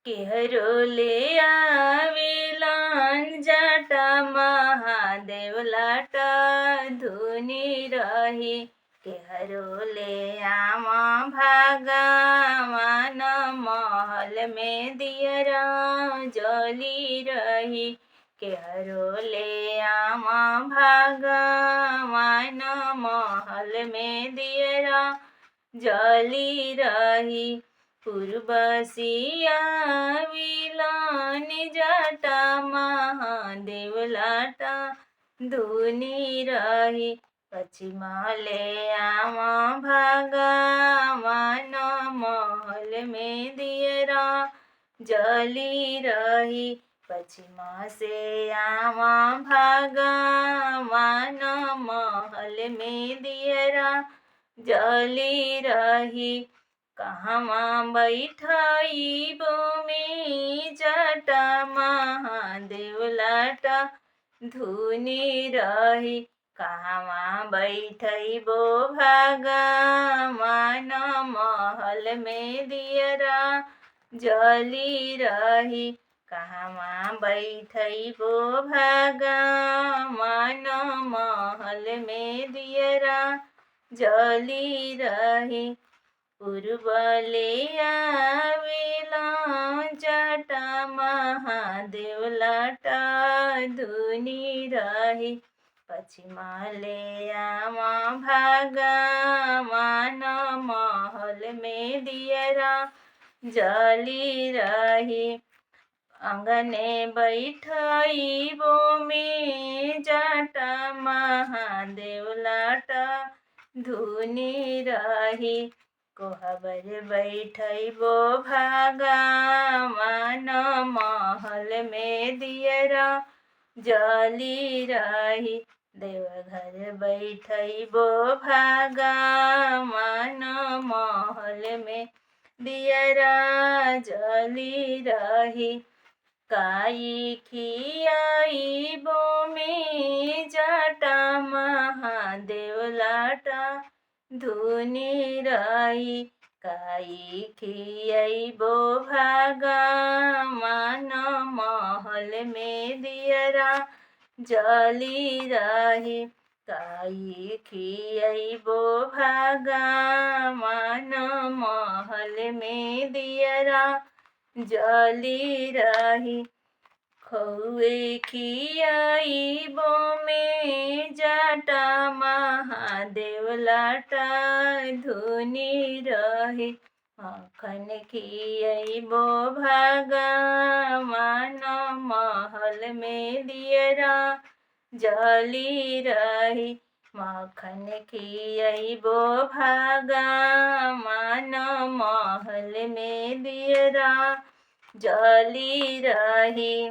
केहरो ले आवेलन जाटा महादेव लाटा धुनी रही। केहरो ले आवा भागा मान महल में दियरा जली रही। केहरो ले आवा भागा मान महल में दियरा जली रही। पूर्वसिया विलान जाटा महादेव लाटा धुनी रही। पश्चिमा ले आवा भागा मान महल में दियरा जली रही। पश्चिमा से आवा भागा मान महल में दियरा जली रही। कहवा बैठाइबो में जाटा महादेव लाटा धुनी रही। कहवा बैठइबो भागा मान महल में दियरा जली रही। कहवा बैठइबो भागा मान महल में दियरा जली रही। पूर्व ले आवेला जाटा महादेव लाटा धुनी रही। पश्चिमा ले आवा भागा मान महल में दियरा जली रही। अंगने बैठइबो में जाटा महादेव लाटा धुनी रही। कोहबर बैठइबो भागा मान महल में दियरा जली रही। देवघर बैठइबो भागा मान महल में दियरा जली रही। काई खियाइबो में जाटा महादेव लाटा धुनी रही। काई खियाइबो भागा मान महल में दियरा जली रही। काई खियाइबो भागा मान महल में दियरा जली रही। खौए खियाइबो में जाटा महादेव लाटा धुनी रही। मक्खन खियाइबो भागा मान महल में दियरा जली रही। मक्खन खियाइबो भागा मान महल में दियरा जली रही।